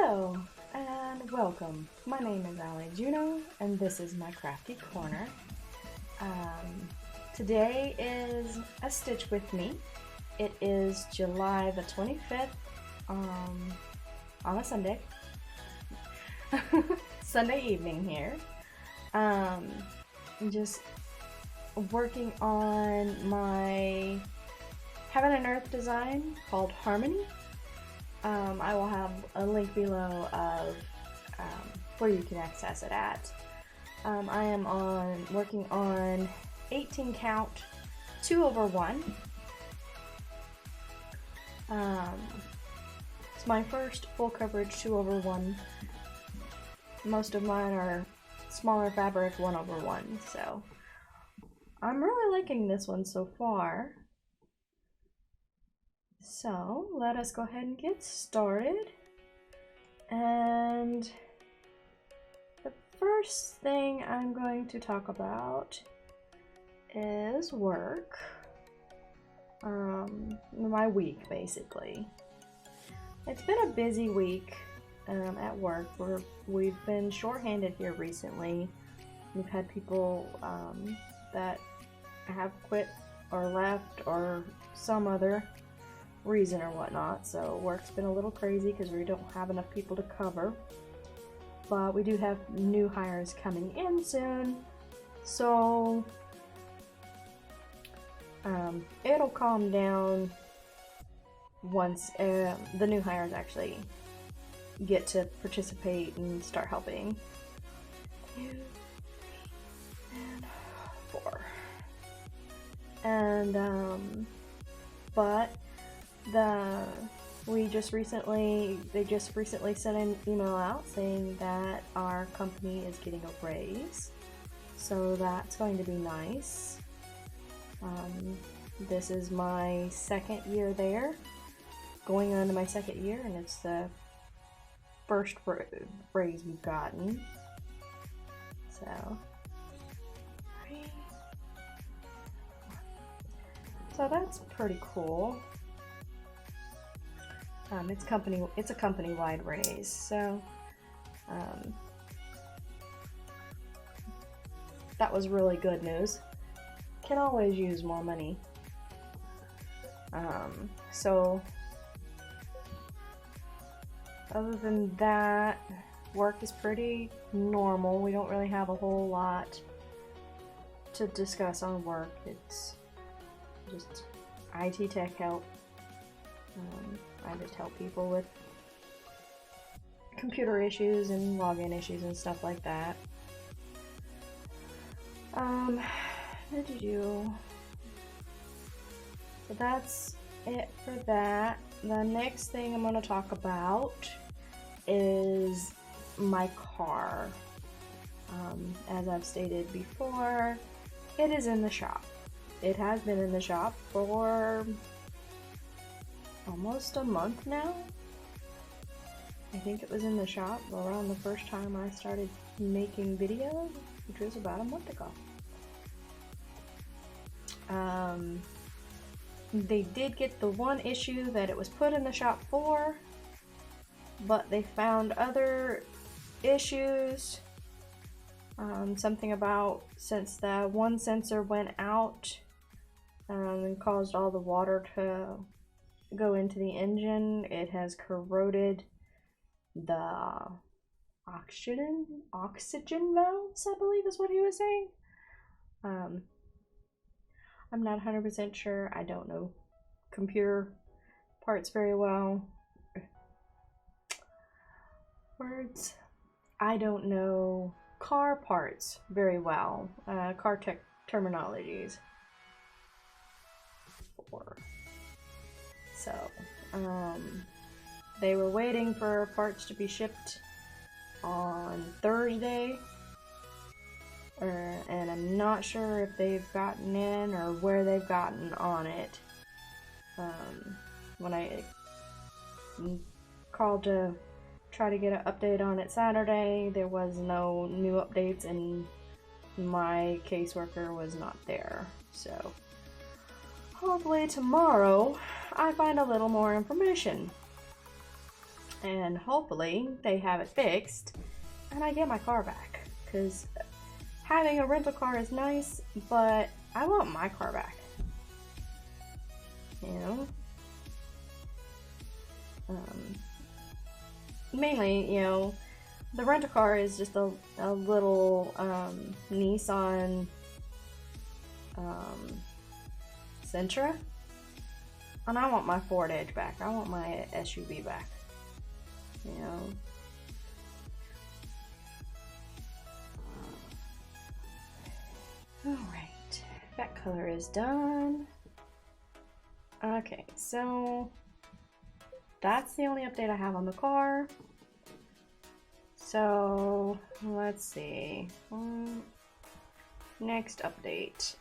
Hello and welcome. My name is Ali Juno and this is my crafty corner. Today is a stitch with me. It is July the 25th on a Sunday. Sunday evening here. I'm just working on my Heaven and Earth design called Harmony. I will have a link below of where you can access it at. I am working on 18 count 2/1. It's my first full coverage 2/1. Most of mine are smaller fabric 1/1, so I'm really liking this one so far. So let us go ahead and get started. And the first thing I'm going to talk about is work. My week, basically. It's been a busy week at work. We've been shorthanded here recently. We've had people that have quit or left or some other reason or whatnot, so work's been a little crazy because we don't have enough people to cover, but we do have new hires coming in soon, so it'll calm down once the new hires actually get to participate and start helping. 2, 3, and 4. And but they just recently sent an email out saying that our company is getting a raise, so that's going to be nice. This is my second year there, going on to my second year, and it's the first raise we've gotten, so that's pretty cool. It's a company-wide raise, so that was really good news. Can always use more money. So other than that, work is pretty normal. We don't really have a whole lot to discuss on work. It's just IT tech help. I just help people with computer issues and login issues and stuff like that. But that's it for that. The next thing I'm going to talk about is my car. As I've stated before, it is in the shop. It has been in the shop for almost a month now. I think it was in the shop around the first time I started making videos, which was about a month ago. They did get the one issue that it was put in the shop for, but they found other issues. Something about since the one sensor went out and caused all the water to go into the engine, it has corroded the oxygen valves, I believe is what he was saying. I'm not 100% sure. I don't know computer parts very well. Words. I don't know car parts very well. Car tech terminologies. So, they were waiting for parts to be shipped on Thursday, and I'm not sure if they've gotten in or where they've gotten on it. When I called to try to get an update on it Saturday, there was no new updates and my caseworker was not there. So hopefully tomorrow I find a little more information. and hopefully they have it fixed and I get my car back, because having a rental car is nice, but I want my car back, you know. Mainly, you know, the rental car is just a little Nissan Sentra, and I want my Ford Edge back. I want my SUV back, you know. Alright, that color is done. Okay, so that's the only update I have on the car. So let's see. Next update.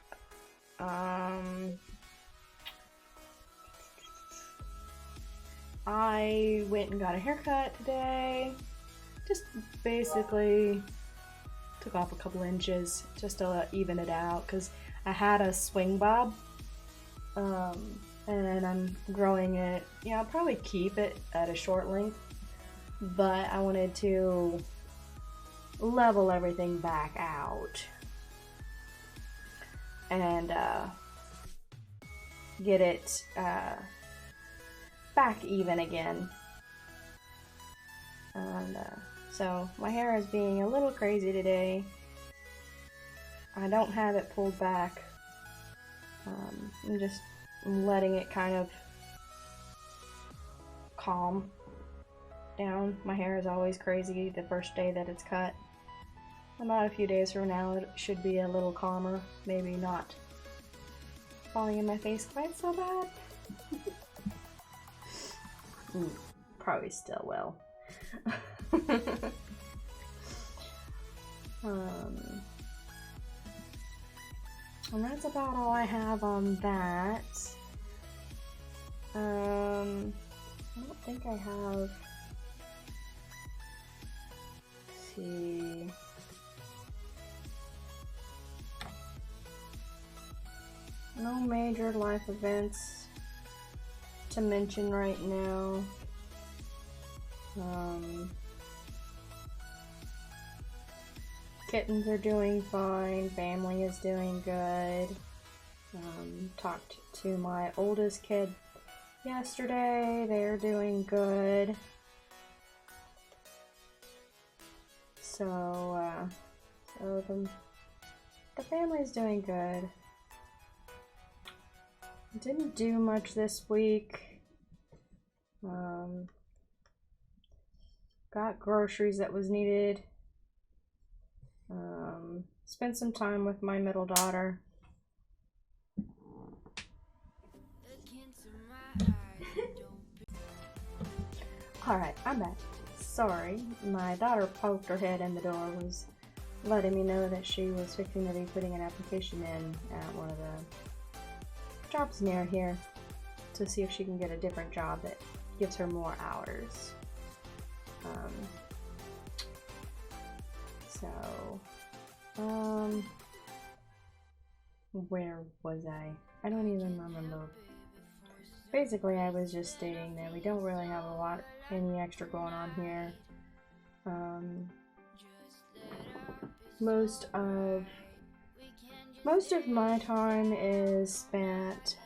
I went and got a haircut today. Just basically took off a couple inches just to even it out, because I had a swing bob. And I'm growing it. Yeah, I'll probably keep it at a short length, but I wanted to level everything back out and get it back even again. And so my hair is being a little crazy today. I don't have it pulled back. I'm just letting it kind of calm down. My hair is always crazy the first day that it's cut. About a few days from now it should be a little calmer, maybe not falling in my face quite so bad. Probably still will. And that's about all I have on that. I don't think I have. Let's see. No major life events to mention right now. Kittens are doing fine, family is doing good. Talked to my oldest kid yesterday, they're doing good. So the family's doing good. Didn't do much this week. Got groceries that was needed. Spent some time with my middle daughter. Alright, I'm back. Sorry, my daughter poked her head in the door, was letting me know that she was fixing to be putting an application in at one of the jobs near here to see if she can get a different job that gives her more hours. Where was I? I don't even remember. Basically, I was just stating that we don't really have any extra going on here. Most of my time is spent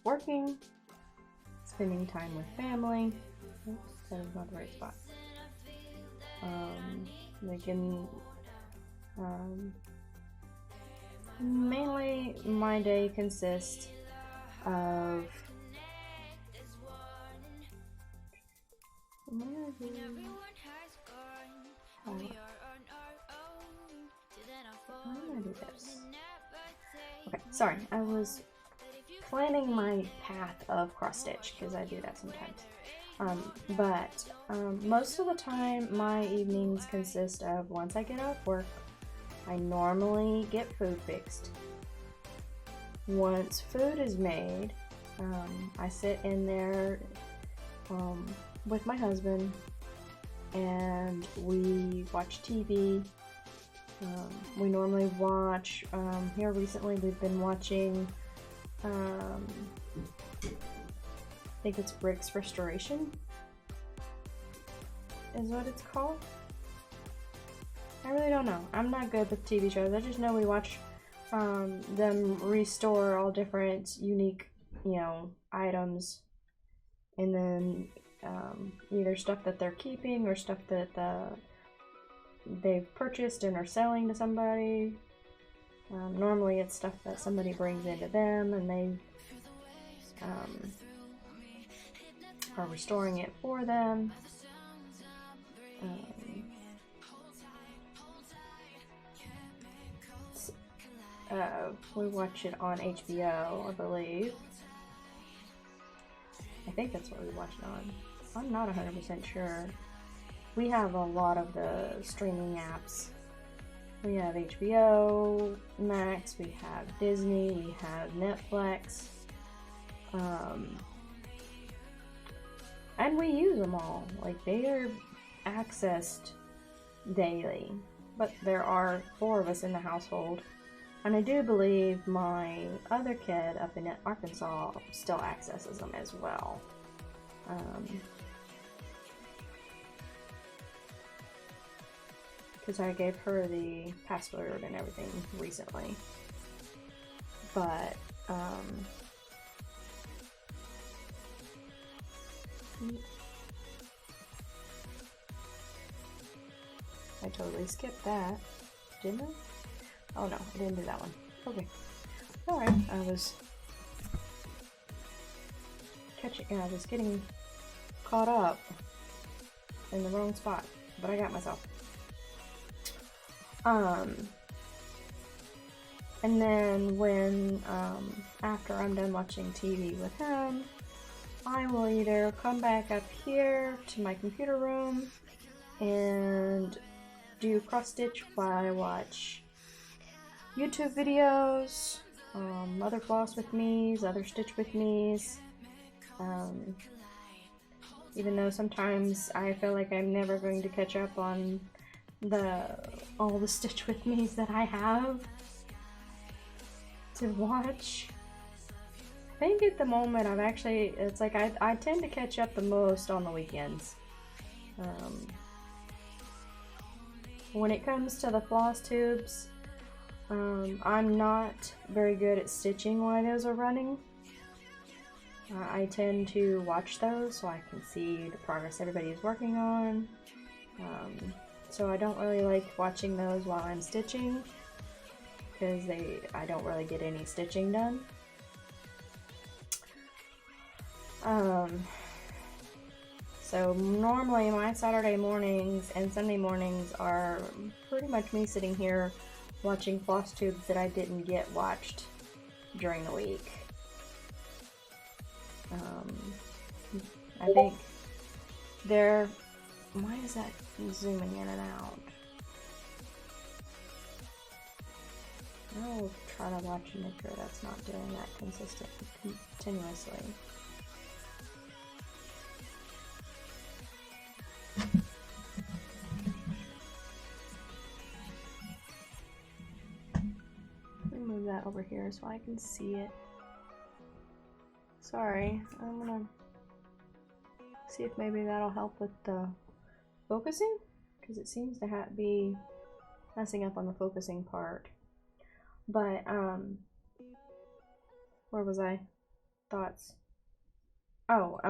working, spending time with family. Oops, that is not the right spot. Mainly my day consists of Okay, sorry, I was planning my path of cross stitch because I do that sometimes. Most of the time my evenings consist of, once I get off work, I normally get food fixed. Once food is made, I sit in there with my husband and we watch TV. We normally watch, here recently we've been watching, I think it's Brick's Restoration. is what it's called. I really don't know. I'm not good with TV shows. I just know we watch them restore all different unique, you know, items, and then either stuff that they're keeping or stuff that they've purchased and are selling to somebody. Normally it's stuff that somebody brings into them and they are restoring it for them. We watch it on HBO, I believe. I think that's what we watch it on. I'm not 100% sure. We have a lot of the streaming apps. We have HBO Max, we have Disney, we have Netflix. And we use them all. Like, they are accessed daily. But there are 4 of us in the household. And I do believe my other kid up in Arkansas still accesses them as well. Because I gave her the password and everything recently. But, I totally skipped that, didn't I? Oh no, I didn't do that one. Okay. Alright, I was getting caught up in the wrong spot, but I got myself. And then when, after I'm done watching TV with him, I will either come back up here to my computer room and do cross-stitch while I watch YouTube videos, other floss with me's, other stitch with me's. Even though sometimes I feel like I'm never going to catch up on all the stitch with me's that I have to watch. I think at the moment it's like I tend to catch up the most on the weekends. When it comes to the floss tubes, I'm not very good at stitching while those are running. I tend to watch those so I can see the progress everybody is working on. So I don't really like watching those while I'm stitching because I don't really get any stitching done. So normally my Saturday mornings and Sunday mornings are pretty much me sitting here watching floss tubes that I didn't get watched during the week. I think why is that zooming in and out? I'll try to watch and make sure that's not doing that continuously. Let me move that over here so I can see it. Sorry, I'm gonna see if maybe that'll help with the focusing, because it seems to be messing up on the focusing part. But where was I? Thoughts. Oh,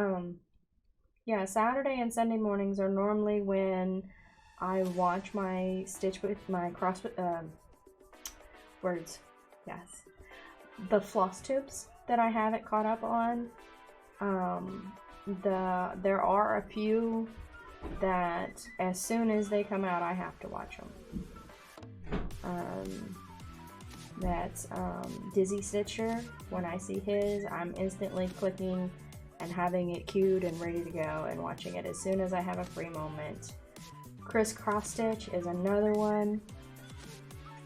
yeah, Saturday and Sunday mornings are normally when I watch my stitch with my the floss tubes that I haven't caught up on. There are a few that as soon as they come out I have to watch them. That's Dizzy Stitcher. When I see his, I'm instantly clicking and having it queued and ready to go and watching it as soon as I have a free moment. XrossStitch is another one.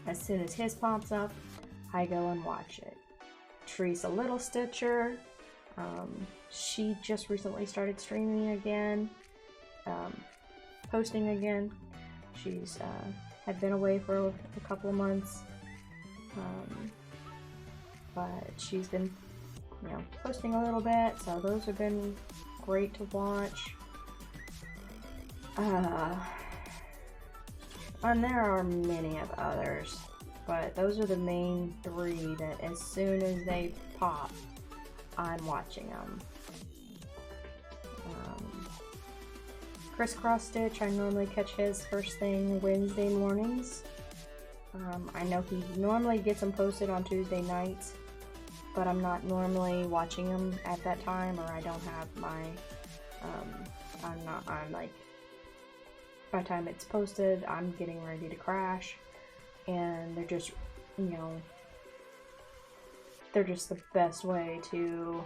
As soon as his pops up, I go and watch it. Teresa Little Stitcher, she just recently started streaming again, posting again. She's had been away for a couple of months, but she's been, posting a little bit, so those have been great to watch. And there are many of others, but those are the main three that as soon as they pop, I'm watching them. XrossStitch, I normally catch his first thing Wednesday mornings. I know he normally gets them posted on Tuesday nights, but I'm not normally watching them at that time, or I don't have my, I'm like, by the time it's posted, I'm getting ready to crash, and they're just, you know, they're just the best way to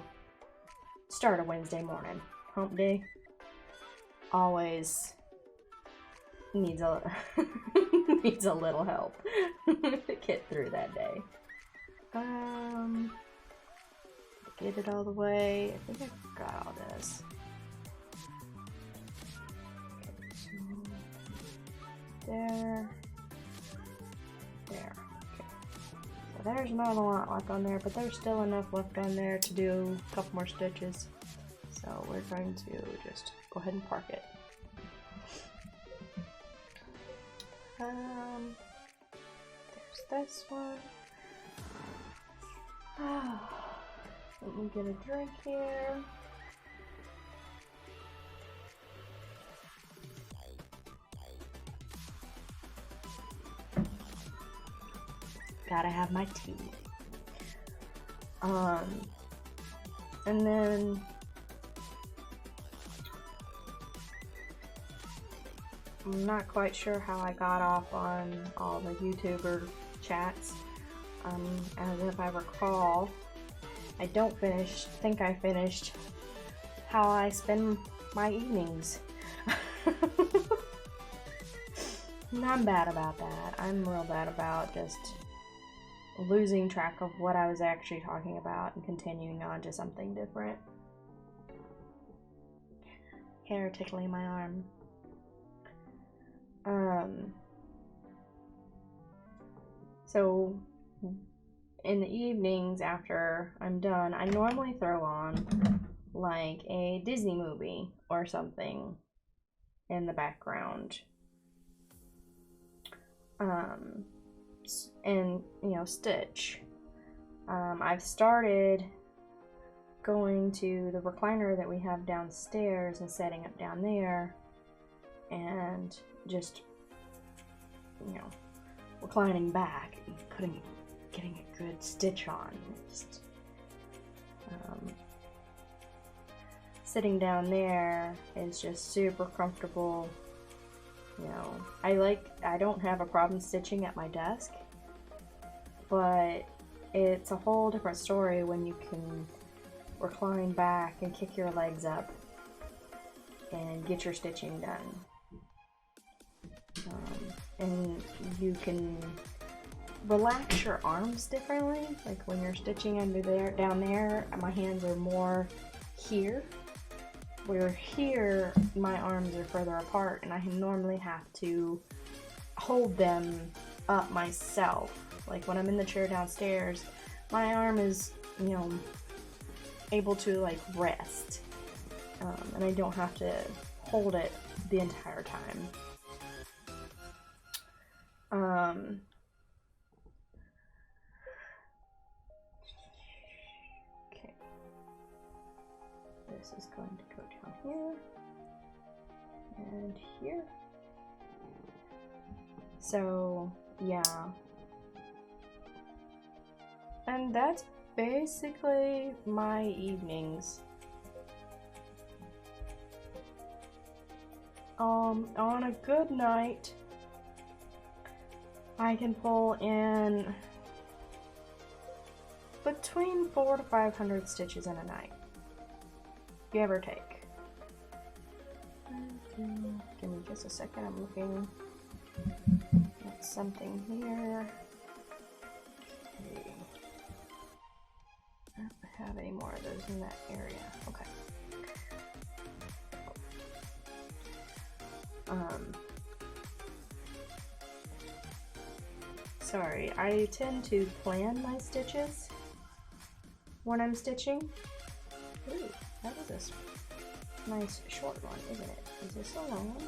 start a Wednesday morning. Hump day always needs a needs a little help to get through that day. Get it all the way. I think I got all this. Okay, so there. Okay. So there's not a lot left on there, but there's still enough left on there to do a couple more stitches. So we're going to just go ahead and park it. There's this one. Let me get a drink here. Gotta have my tea. And then I'm not quite sure how I got off on all the YouTuber chats. As if I recall, I think I finished how I spend my evenings. And I'm bad about that. I'm real bad about just losing track of what I was actually talking about and continuing on to something different. Hair tickling my arm. So in the evenings after I'm done, I normally throw on like a Disney movie or something in the background. And you know, stitch. I've started going to the recliner that we have downstairs and setting up down there and just, you know, reclining back and getting a good stitch on. Just, sitting down there is just super comfortable. You know, I don't have a problem stitching at my desk, but it's a whole different story when you can recline back and kick your legs up and get your stitching done. And you can relax your arms differently. Like when you're stitching under there, down there, my hands are more here. Where here, my arms are further apart, and I normally have to hold them up myself. Like when I'm in the chair downstairs, my arm is, you know, able to like rest, and I don't have to hold it the entire time. Okay, this is going to go down here and here. So yeah, and that's basically my evenings. On a good night, I can pull in between 400 to 500 stitches in a night, give or take. Give me just a second, I'm looking at something here. Okay. I don't have any more of those in that area. Okay. Sorry, I tend to plan my stitches when I'm stitching. Ooh, that is a nice short one, isn't it? Is this a long one?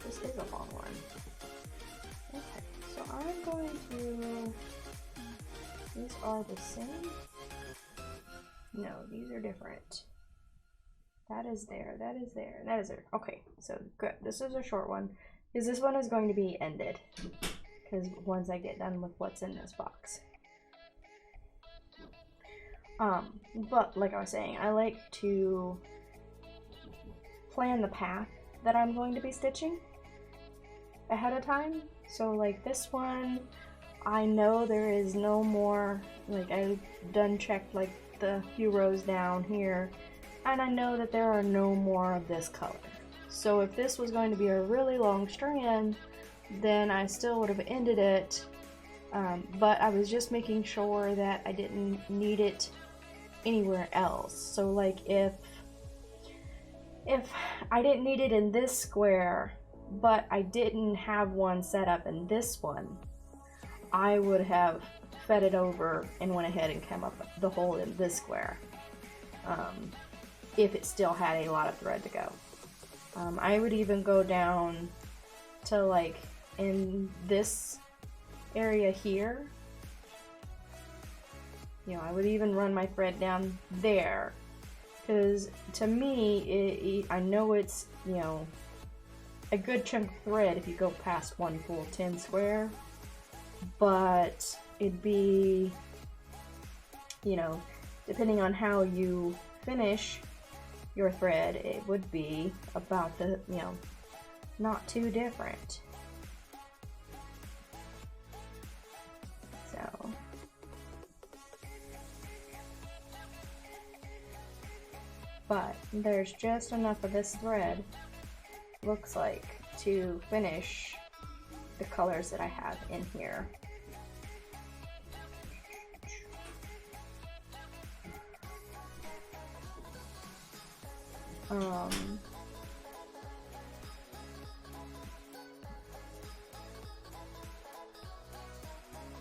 This is a long one. Okay, so I'm going to... These are the same? No, these are different. That is there, that is there, that is there. Okay, so good. This is a short one, because this one is going to be ended. Because once I get done with what's in this box. But like I was saying, I like to plan the path that I'm going to be stitching ahead of time. So like this one, I know there is no more, like I've done checked like the few rows down here, and I know that there are no more of this color. So if this was going to be a really long strand, then I still would have ended it, but I was just making sure that I didn't need it anywhere else. So like if I didn't need it in this square, but I didn't have one set up in this one, I would have fed it over and went ahead and come up the hole in this square, if it still had a lot of thread to go. I would even go down to like in this area here, you know, I would even run my thread down there, because to me, I know it's, you know, a good chunk of thread if you go past one full 10 square, but it'd be, you know, depending on how you finish your thread, it would be about the, you know, not too different. So but there's just enough of this thread, looks like, to finish the colors that I have in here.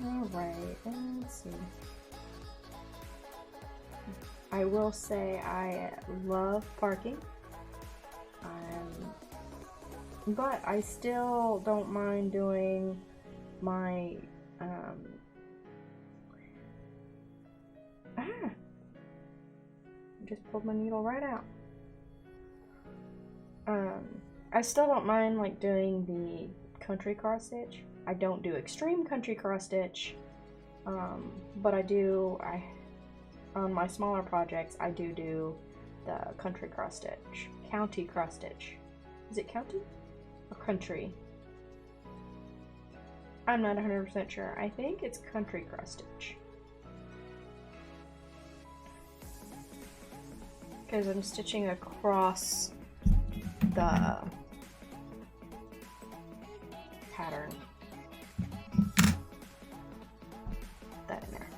Alright, let's see. I will say I love parking, but I still don't mind doing my just pulled my needle right out. I still don't mind like doing the country cross stitch. I don't do extreme country cross stitch, but on my smaller projects I do the country cross stitch, county cross stitch. Is it county or country? I'm not 100% sure. I think it's country cross stitch, because I'm stitching across the pattern. That in there.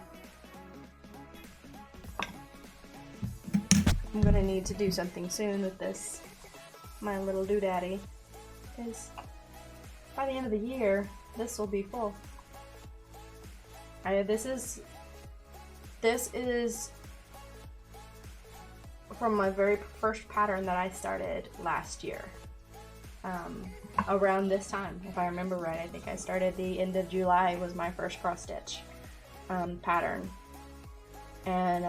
I'm gonna need to do something soon with this, my little doodaddy, because by the end of the year this will be full. This is from my very first pattern that I started last year, around this time, if I remember right. I think I started the end of July was my first cross stitch pattern, and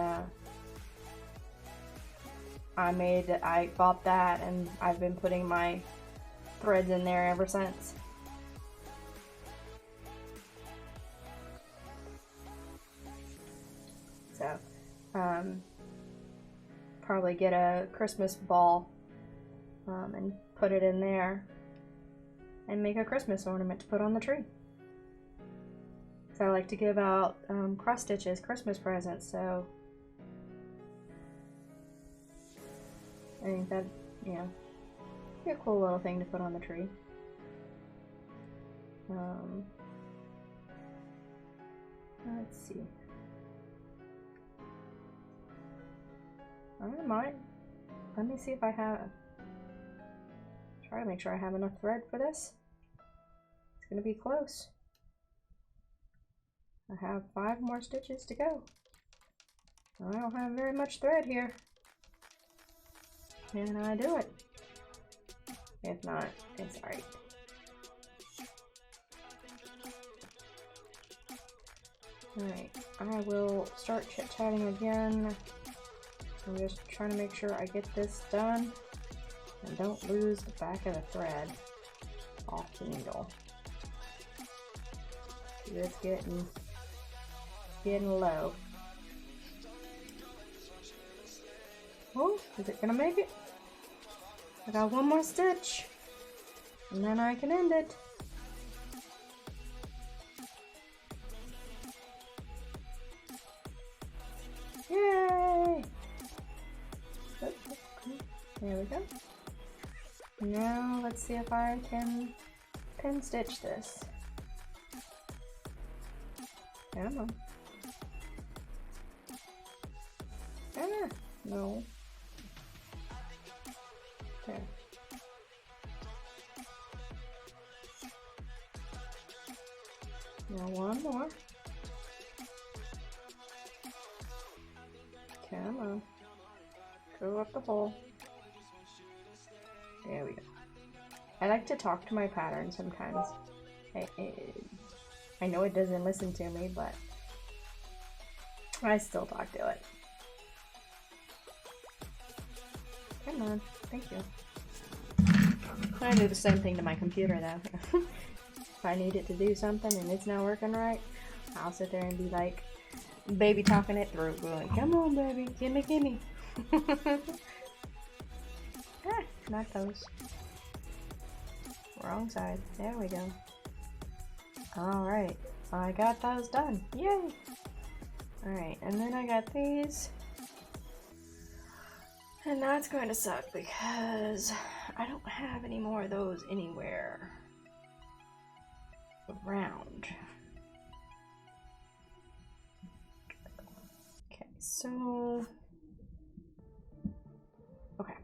I bought that, and I've been putting my threads in there ever since. So probably get a Christmas ball and put it in there and make a Christmas ornament to put on the tree. So I like to give out cross stitches Christmas presents, so I think that, you know, be a cool little thing to put on the tree. Let's see. I might. Let me see if I have. Try to make sure I have enough thread for this. It's gonna be close. I have 5 more stitches to go. I don't have very much thread here. Can I do it? If not, it's alright. Alright, I will start chit-chatting again. I'm just trying to make sure I get this done and don't lose the back of the thread off the needle. It's getting low. Oh, is it gonna make it? I got one more stitch and then I can end it. Yay! There we go. Now let's see if I can pin stitch this. Come on. Ah, no. There. Now one more. Come on. Go up the hole. There we go. I like to talk to my pattern sometimes. I know it doesn't listen to me, but I still talk to it. Come on. Thank you. I do the same thing to my computer though. If I need it to do something and it's not working right, I'll sit there and be like, baby talking it through, going, come on baby, gimme, gimme. Ah, not those. Wrong side. There we go. Alright, I got those done. Yay! Alright, and then I got these. And that's going to suck because I don't have any more of those anywhere around. Okay, so... Okay.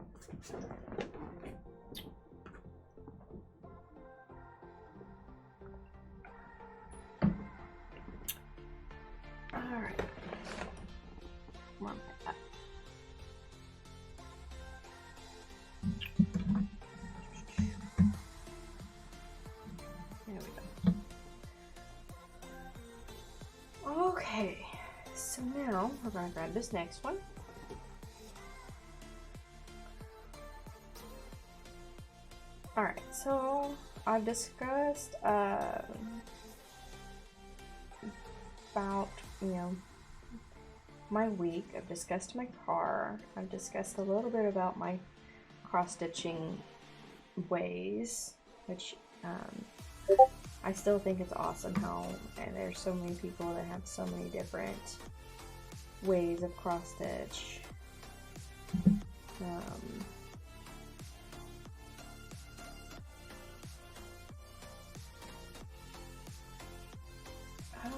Alright. Come on. There we go. Okay, so now we're going to grab this next one. Alright, so I've discussed about, you know, my week. I've discussed my car. I've discussed a little bit about my cross-stitching ways, which I still think it's awesome how there's so many people that have so many different ways of cross-stitch.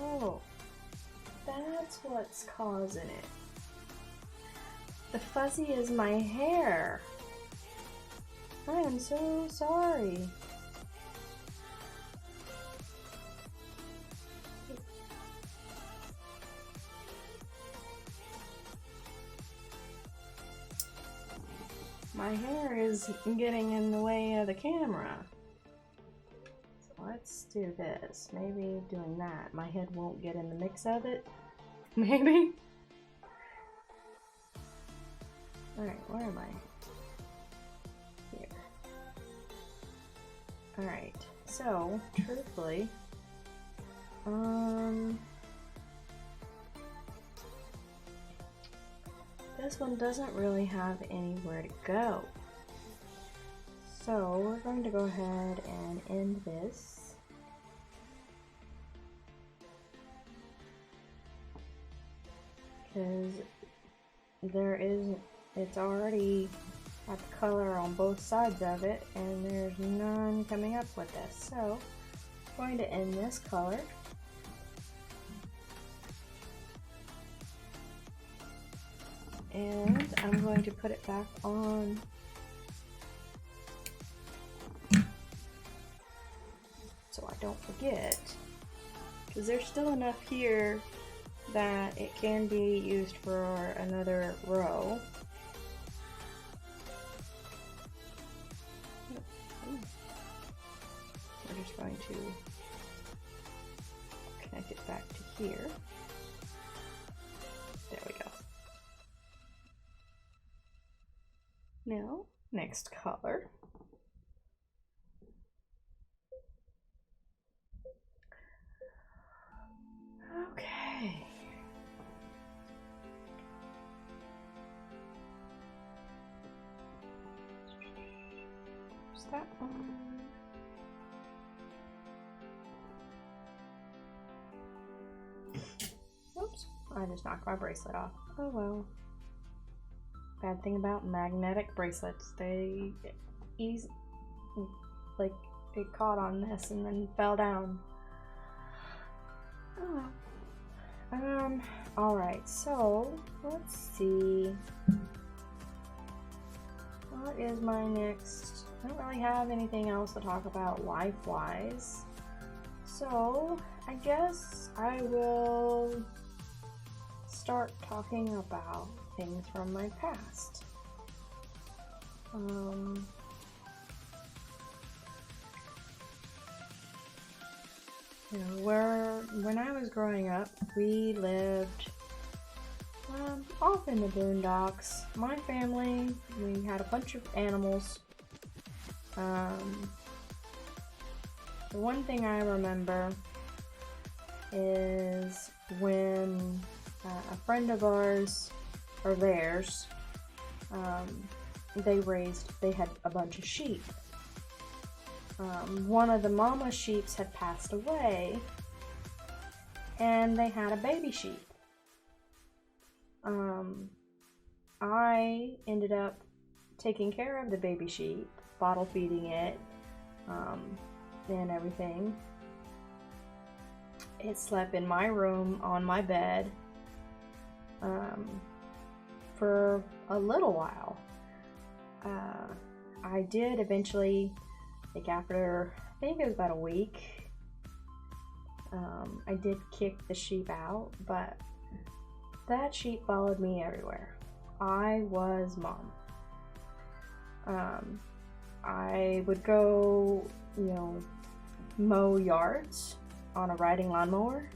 Oh, that's what's causing it. The fuzzy is my hair. I am so sorry. My hair is getting in the way of the camera. So let's do this. Maybe doing that. My head won't get in the mix of it. Maybe. Alright, where am I? Here. Alright, so, truthfully, this one doesn't really have anywhere to go. So we're going to go ahead and end this. Because it's already got the color on both sides of it, and there's none coming up with this. So I'm going to end this color. And I'm going to put it back on so I don't forget, because there's still enough here that it can be used for another row. We're just going to connect it back to here. There we go. Now, next color. Okay. There's that one. Oops, I just knocked my bracelet off. Oh well. Bad thing about magnetic bracelets, they like it caught on this and then fell down. Oh well. Alright, so let's see. What is my next? I don't really have anything else to talk about life-wise. So I guess I will start talking about things from my past. You know, when I was growing up, we lived off in the boondocks. My family, we had a bunch of animals. The one thing I remember is when a friend of ours, or theirs, they had a bunch of sheep. One of the mama sheeps had passed away, and they had a baby sheep. I ended up taking care of the baby sheep, bottle feeding it, and everything. It slept in my room on my bed for a little while. I did eventually, like after, I think it was about a week, I did kick the sheep out, but that sheep followed me everywhere. I was mom. I would go, you know, mow yards on a riding lawnmower,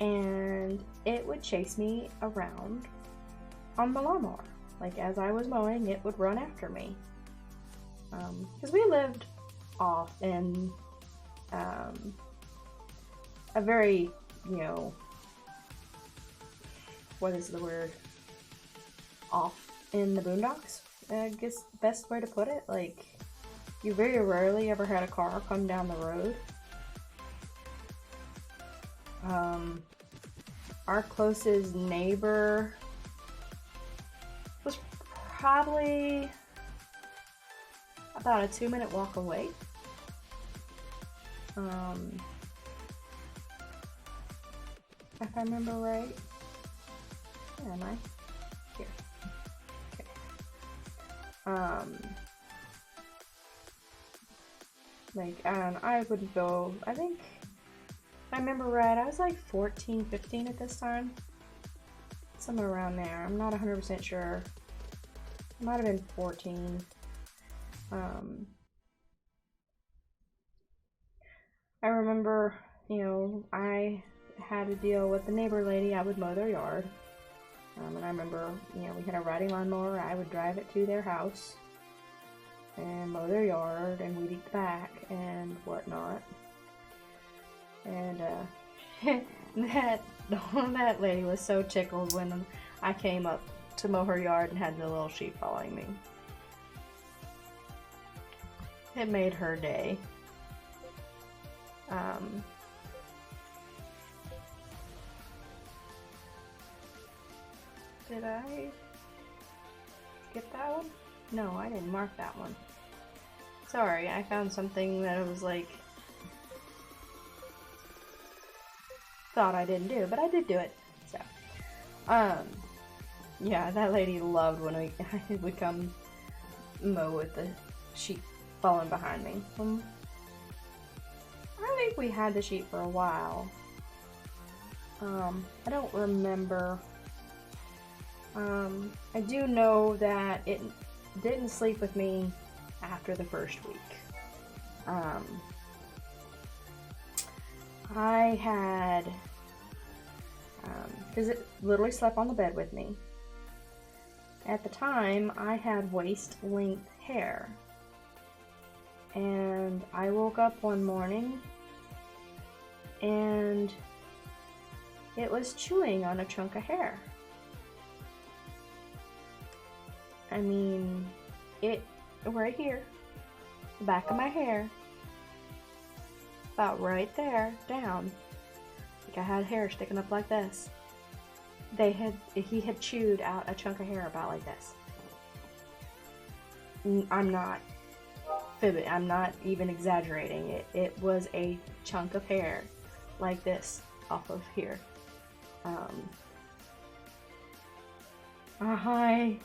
and it would chase me around on the lawnmower. Like as I was mowing, it would run after me. Because we lived off in a very, you know, what is the word? Off in the boondocks, I guess the best way to put it. Like, you very rarely ever had a car come down the road. Our closest neighbor was probably about a 2-minute walk away. If I remember right. Where am I? Here. Okay. Like, I would go, I think, if I remember right, I was like 14, 15 at this time. Somewhere around there. I'm not 100% sure. It might have been 14. I remember, you know, I had to deal with the neighbor lady. I would mow their yard. And I remember, you know, we had a riding lawnmower. I would drive it to their house and mow their yard, and we'd eat back and whatnot. And that lady was so tickled when I came up to mow her yard and had the little sheep following me. It made her day. Did I skip that one? No, I didn't mark that one. Sorry, I found something that was like, thought I didn't do, but I did do it. So, yeah, that lady loved when I would come mow with the sheep following behind me. I think we had the sheep for a while. I don't remember. I do know that it didn't sleep with me after the first week. I had, because it literally slept on the bed with me. At the time, I had waist-length hair. And I woke up one morning and it was chewing on a chunk of hair. I mean, it right here, the back of my hair, about right there, down. Like I had hair sticking up like this. He had chewed out a chunk of hair about like this. I'm not fibbing, I'm not even exaggerating. It was a chunk of hair like this off of here. I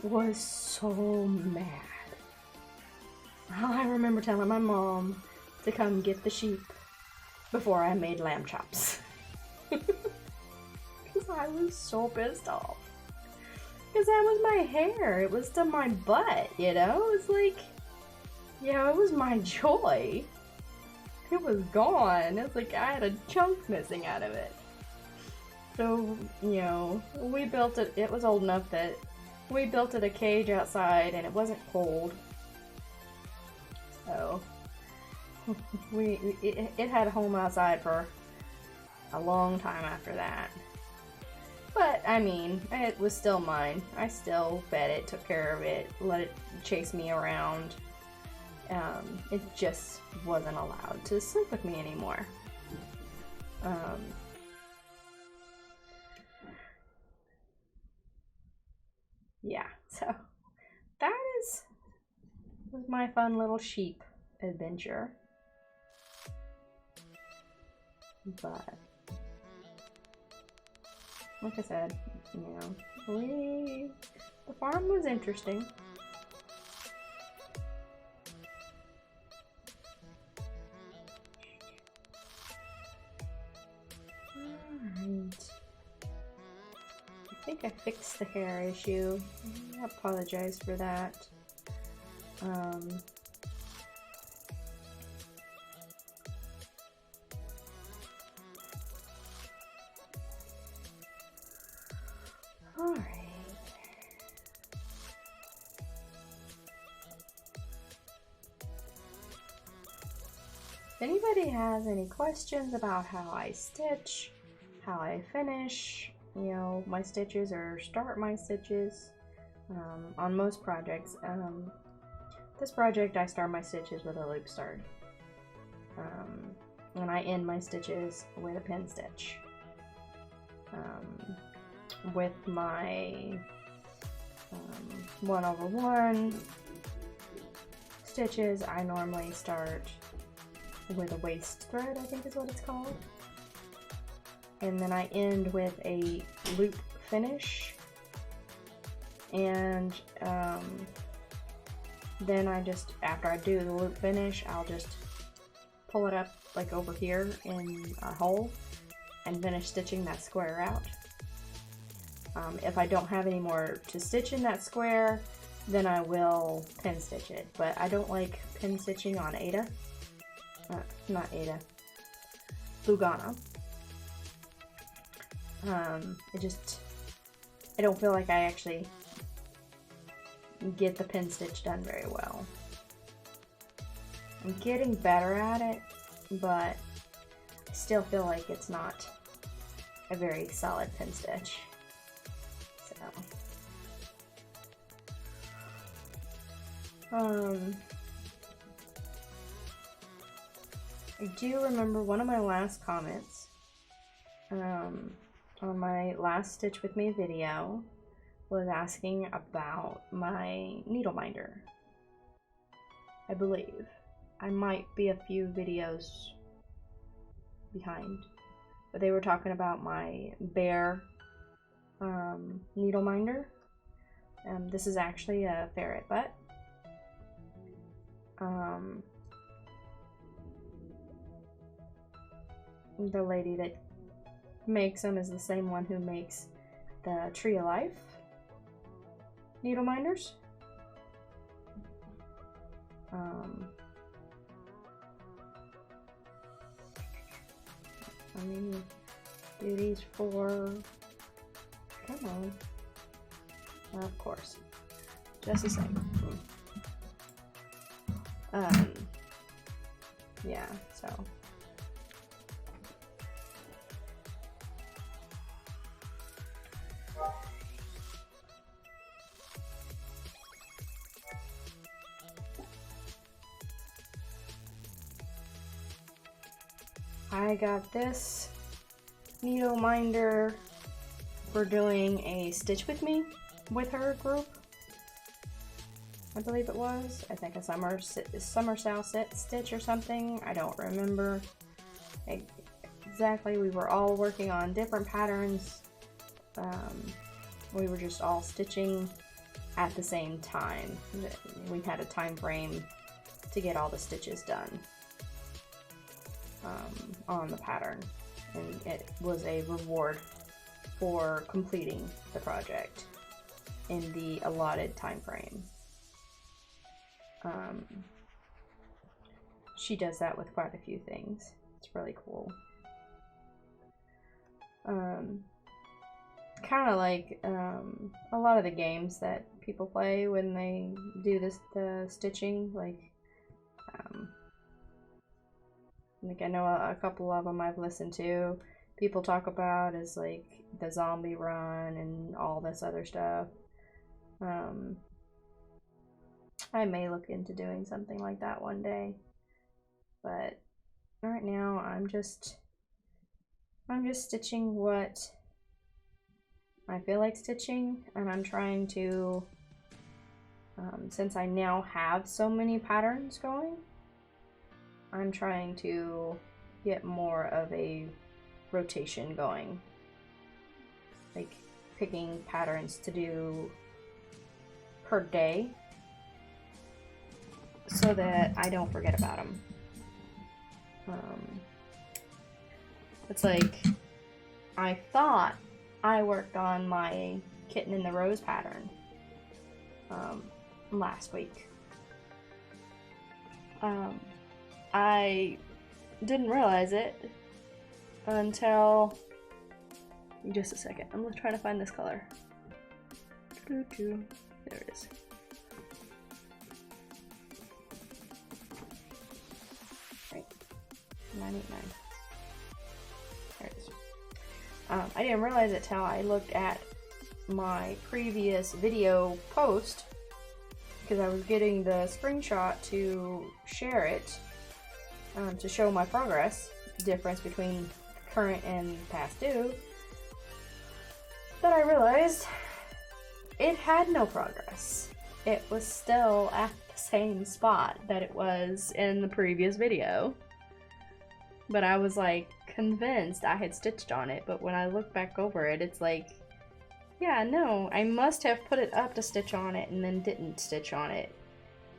was so mad. I remember telling my mom to come get the sheep before I made lamb chops. Because I was so pissed off. Because that was my hair. It was to my butt, you know? It was like, yeah, it was my joy. It was gone. It's like I had a chunk missing out of it. So, you know, we built it. It was old enough that we built it a cage outside and it wasn't cold. So, it had a home outside for a long time after that. But, I mean, it was still mine. I still fed it, took care of it, let it chase me around. It just wasn't allowed to sleep with me anymore. Yeah, so that was my fun little sheep adventure. But like I said, you know, the farm was interesting. Alright. I think I fixed the hair issue. I apologize for that. Alright. If anybody has any questions about how I stitch, how I finish, you know, my stitches or start my stitches on most projects. This project I start my stitches with a loop start. And I end my stitches with a pin stitch. With my 1/1 stitches, I normally start with a waist thread, I think is what it's called. And then I end with a loop finish. And then I just, after I do the loop finish, I'll just pull it up like over here in a hole and finish stitching that square out. If I don't have any more to stitch in that square, then I will pin stitch it. But I don't like pin stitching on Ada. Not Ada. Lugana. I don't feel like I actually get the pin stitch done very well. I'm getting better at it, but I still feel like it's not a very solid pin stitch. I do remember one of my last comments on my last Stitch With Me video was asking about my needle minder. I believe. I might be a few videos behind, but they were talking about my Bear needle minder. This is actually a ferret butt. The lady that makes them is the same one who makes the Tree of Life needle minders. I mean, do these for, come on, of course, just the same. Yeah, so. I got this needle minder for doing a Stitch With Me with her group. I believe it was. I think a summer style stitch or something. I don't remember exactly. We were all working on different patterns. We were just all stitching at the same time. We had a time frame to get all the stitches done on the pattern, and it was a reward for completing the project in the allotted time frame. She does that with quite a few things. It's really cool. Kind of like a lot of the games that people play when they do the stitching, like I know a couple of them I've listened to. People talk about is like the zombie run and all this other stuff. I may look into doing something like that one day, but right now I'm just stitching what I feel like stitching, and I'm trying to, since I now have so many patterns going, I'm trying to get more of a rotation going, like picking patterns to do per day so that I don't forget about them. It's like, I thought I worked on my Kitten in the Rose pattern last week. I didn't realize it until, just a second, I'm gonna try to find this color. There it is. Right, 989. There it is. I didn't realize it till I looked at my previous video post, because I was getting the screenshot to share it, to show my progress, difference between current and past due, that I realized it had no progress. It was still at the same spot that it was in the previous video. But I was like convinced I had stitched on it, but when I look back over it, it's like, yeah, no, I must have put it up to stitch on it and then didn't stitch on it,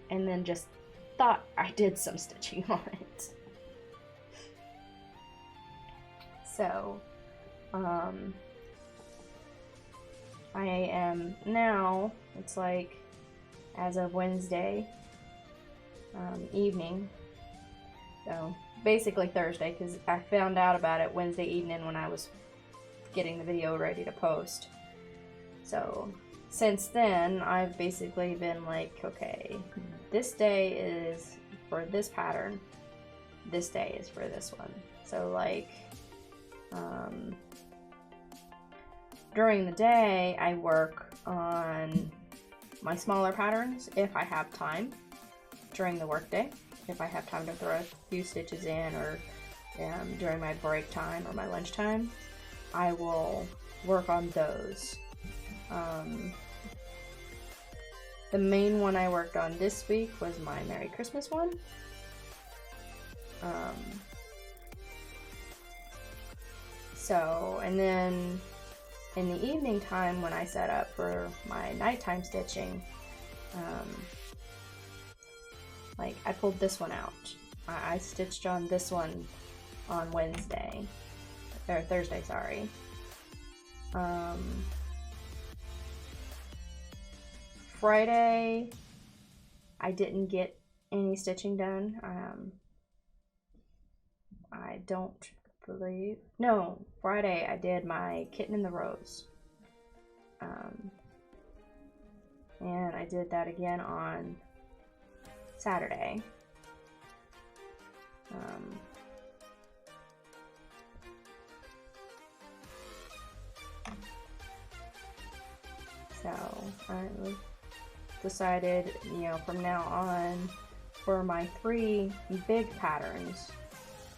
and then just thought I did some stitching on it. So, I am now, it's like, as of Wednesday evening, so basically Thursday, because I found out about it Wednesday evening when I was getting the video ready to post. So since then, I've basically been like, okay, this day is for this pattern, this day is for this one. So like, during the day, I work on my smaller patterns if I have time during the workday. If I have time to throw a few stitches in, or during my break time or my lunch time, I will work on those. The main one I worked on this week was my Merry Christmas one. And then in the evening time when I set up for my nighttime stitching, like I pulled this one out. I stitched on this one on Wednesday. or Thursday, sorry. Friday, I didn't get any stitching done. I don't believe, no, Friday I did my Kitten in the Rose. And I did that again on Saturday. So I decided, you know, from now on, for my 3 big patterns,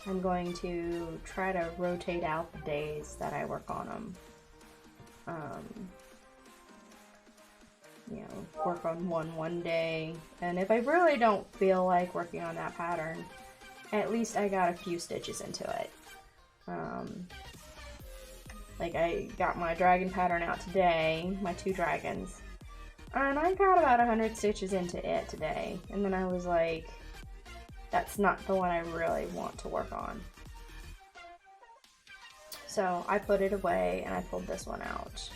I'm going to try to rotate out the days that I work on them. You know, work on one day, and if I really don't feel like working on that pattern, at least I got a few stitches into it. Like I got my dragon pattern out today, my 2 dragons, and I got about 100 stitches into it today, and then I was like, that's not the one I really want to work on. So I put it away and I pulled this one out.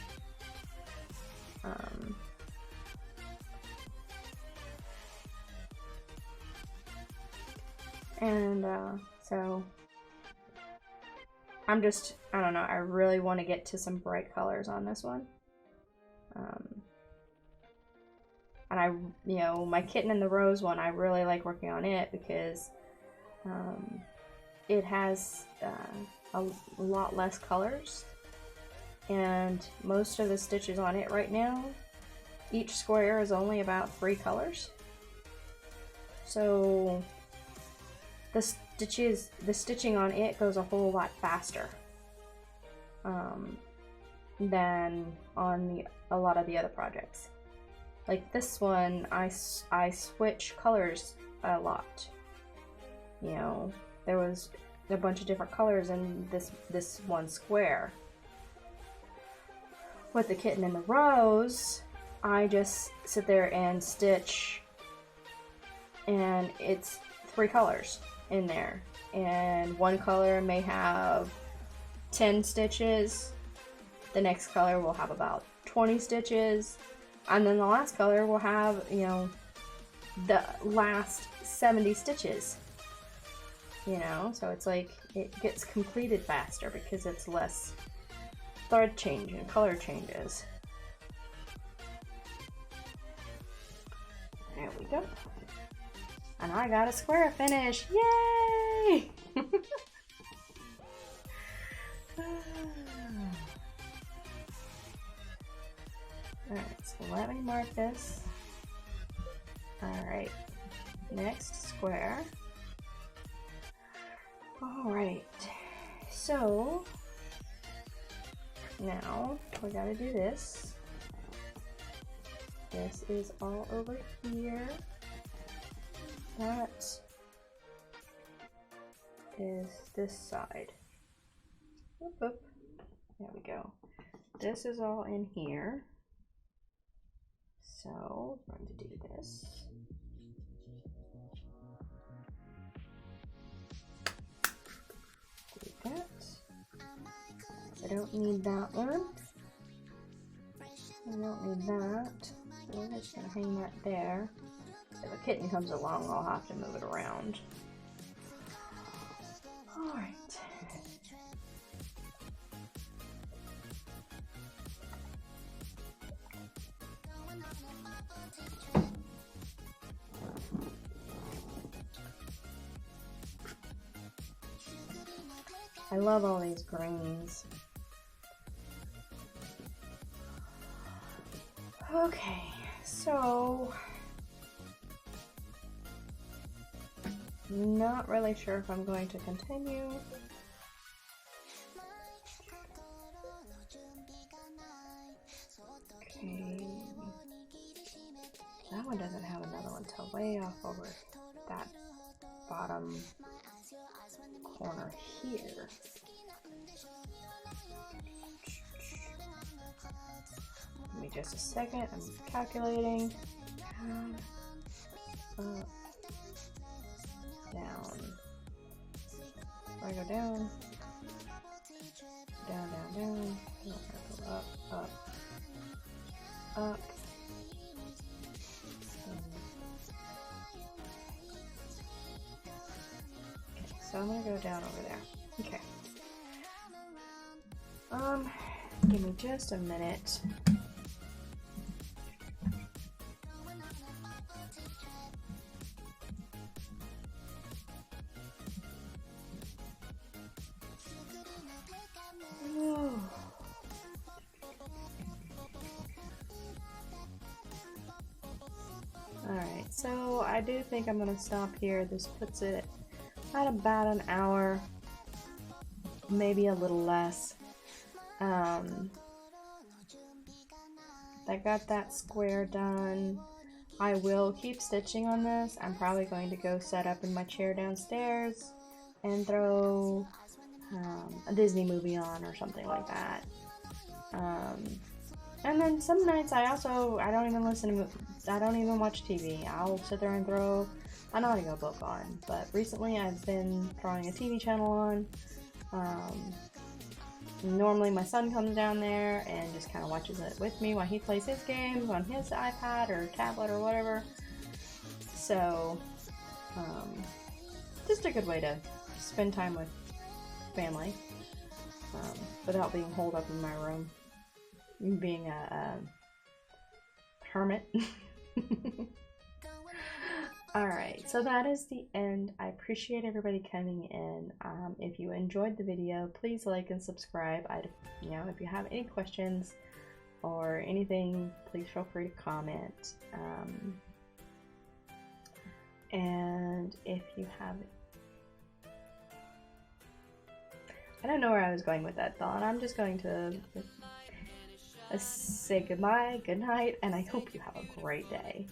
So I'm just, I don't know, I really want to get to some bright colors on this one. And I, you know, my Kitten in the Rose one, I really like working on it because it has a lot less colors, and most of the stitches on it right now, each square is only about 3 colors. So the stitching on it goes a whole lot faster than on a lot of the other projects. Like this one, I switch colors a lot. You know, there was a bunch of different colors in this one square. With the Kitten in the Rose, I just sit there and stitch, and it's 3 colors in there, and one color may have 10 stitches, the next color will have about 20 stitches, and then the last color will have, you know, the last 70 stitches, you know, so it's like it gets completed faster because it's less thread change and color changes. There we go. And I got a square finish. Yay! Alright, so let me mark this. Alright, next square. Alright, so now we gotta do this. This is all over here. That is this side. Whoop, whoop. There we go. This is all in here. So I'm going to do this. Do that. I don't need that one. I don't need that. So we're just going to hang that there. If a kitten comes along, I'll have to move it around. Alright. I love all these greens. Okay, so not really sure if I'm going to continue. Okay, that one doesn't have another one till way off over that bottom corner here. Give me just a second, I'm calculating. Up, down. Where I go down? down, up, up, up. Okay, so I'm gonna go down over there. Okay. Give me just a minute. Alright, so I do think I'm gonna stop here. This puts it at about an hour, maybe a little less. I got that square done. I will keep stitching on this. I'm probably going to go set up in my chair downstairs and throw a Disney movie on or something like that. And then some nights I don't even watch TV. I'll sit there and throw an audiobook on. But recently I've been throwing a TV channel on. Normally my son comes down there and just kind of watches it with me while he plays his games on his iPad or tablet or whatever. So, just a good way to spend time with family without being holed up in my room, being a hermit. Alright, so that is the end. I appreciate everybody coming in. If you enjoyed the video, please like and subscribe. If you have any questions or anything, please feel free to comment. And if you have... I don't know where I was going with that thought. I'm just going to say goodbye, good night, and I hope you have a great day.